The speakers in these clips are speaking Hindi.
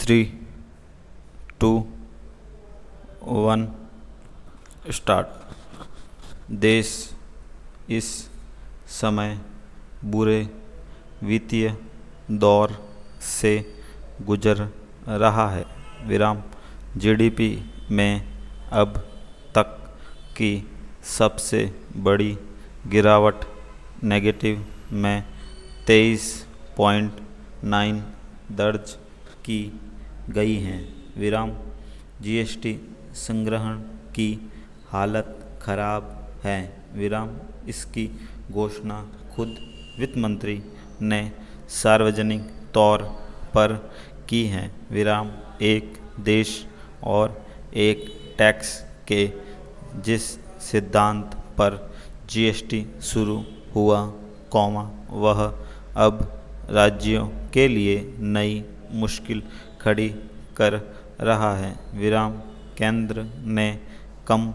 Three to one start. देश इस समय बुरे वित्तीय दौर से गुजर रहा है। विराम जीडीपी में अब तक की सबसे बड़ी गिरावट नेगेटिव में 23.9 दर्ज की गई है। विराम जीएसटी संग्रहण की हालत खराब है। विराम इसकी घोषणा खुद वित्त मंत्री ने सार्वजनिक तौर पर की है। विराम एक देश और एक टैक्स के जिस सिद्धांत पर जीएसटी शुरू हुआ, वह अब राज्यों के लिए नई मुश्किल खड़ी कर रहा है। विराम केंद्र ने कम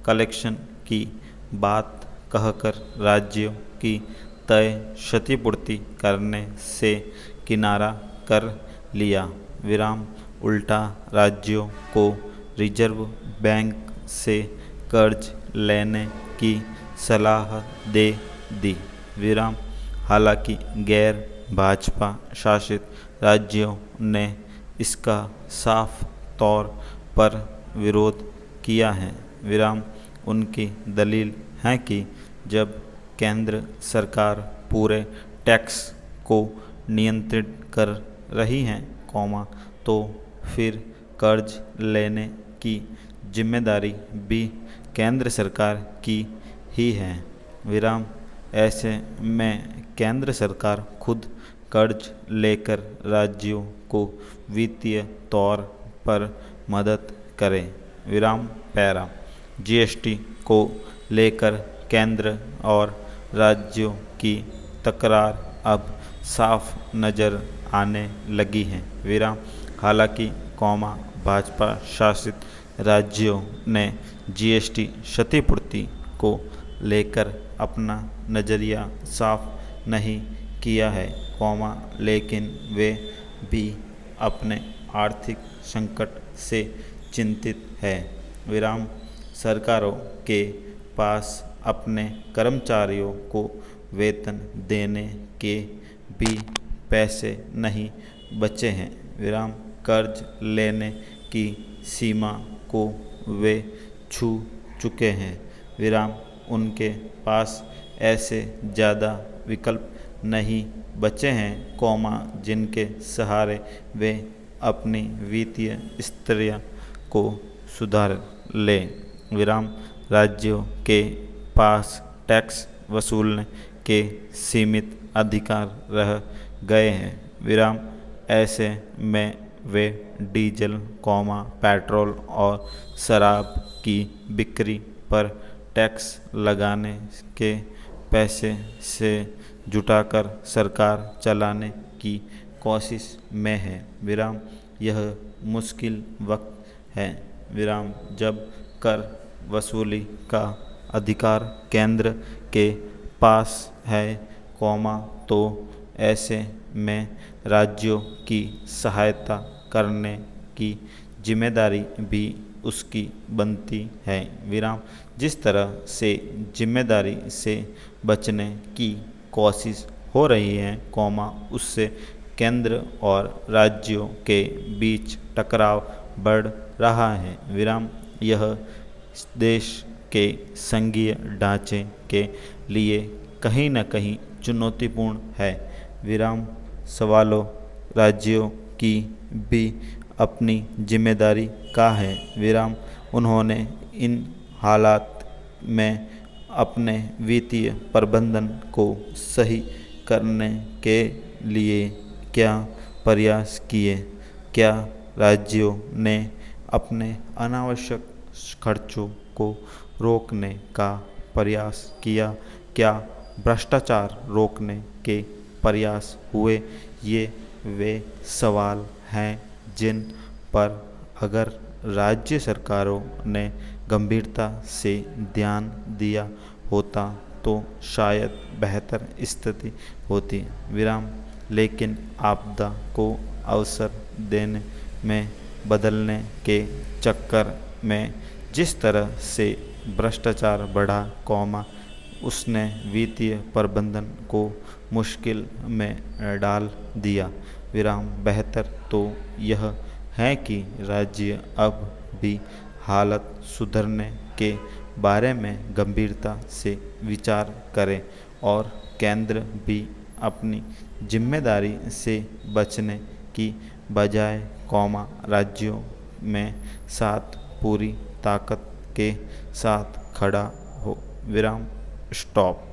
कलेक्शन की बात कहकर राज्यों की तय क्षतिपूर्ति करने से किनारा कर लिया। विराम उल्टा राज्यों को रिजर्व बैंक से कर्ज लेने की सलाह दे दी। विराम हालांकि गैर भाजपा शासित राज्यों ने इसका साफ तौर पर विरोध किया है। विराम उनकी दलील है कि जब केंद्र सरकार पूरे टैक्स को नियंत्रित कर रही है, तो फिर कर्ज लेने की जिम्मेदारी भी केंद्र सरकार की ही है। विराम ऐसे में केंद्र सरकार खुद कर्ज लेकर राज्यों को वित्तीय तौर पर मदद करे। विराम पैरा जीएसटी को लेकर केंद्र और राज्यों की तकरार अब साफ नज़र आने लगी है। विराम हालांकि भाजपा शासित राज्यों ने जीएसटी क्षतिपूर्ति को लेकर अपना नज़रिया साफ नहीं किया है, लेकिन वे भी अपने आर्थिक संकट से चिंतित है। विराम सरकारों के पास अपने कर्मचारियों को वेतन देने के भी पैसे नहीं बचे हैं। विराम कर्ज लेने की सीमा को वे छू चुके हैं। विराम उनके पास ऐसे ज़्यादा विकल्प नहीं बचे हैं, जिनके सहारे वे अपनी वित्तीय स्थिति को सुधार लें। विराम राज्यों के पास टैक्स वसूलने के सीमित अधिकार रह गए हैं। विराम ऐसे में वे डीजल, पेट्रोल और शराब की बिक्री पर टैक्स लगाने के पैसे से जुटाकर सरकार चलाने की कोशिश में है। विराम यह मुश्किल वक्त है। विराम जब कर वसूली का अधिकार केंद्र के पास है, तो ऐसे में राज्यों की सहायता करने की जिम्मेदारी भी उसकी बनती है। विराम जिस तरह से जिम्मेदारी से बचने की कोशिश हो रही है, उससे केंद्र और राज्यों के बीच टकराव बढ़ रहा है। विराम यह देश के संघीय ढांचे के लिए कहीं न कहीं चुनौतीपूर्ण है। विराम सवालों राज्यों की भी अपनी जिम्मेदारी का है। विराम उन्होंने इन हालात में अपने वित्तीय प्रबंधन को सही करने के लिए क्या प्रयास किए? क्या राज्यों ने अपने अनावश्यक खर्चों को रोकने का प्रयास किया? क्या भ्रष्टाचार रोकने के प्रयास हुए? ये वे सवाल हैं जिन पर अगर राज्य सरकारों ने गंभीरता से ध्यान दिया होता तो शायद बेहतर स्थिति होती। विराम लेकिन आपदा को अवसर देने में बदलने के चक्कर में जिस तरह से भ्रष्टाचार बढ़ा, कौमा उसने वित्तीय प्रबंधन को मुश्किल में डाल दिया, विराम। बेहतर तो यह है कि राज्य अब भी हालत सुधरने के बारे में गंभीरता से विचार करे और केंद्र भी अपनी जिम्मेदारी से बचने की बजाय कौमा राज्यों में साथ पूरी ताकत के साथ खड़ा हो, विराम। स्टॉप।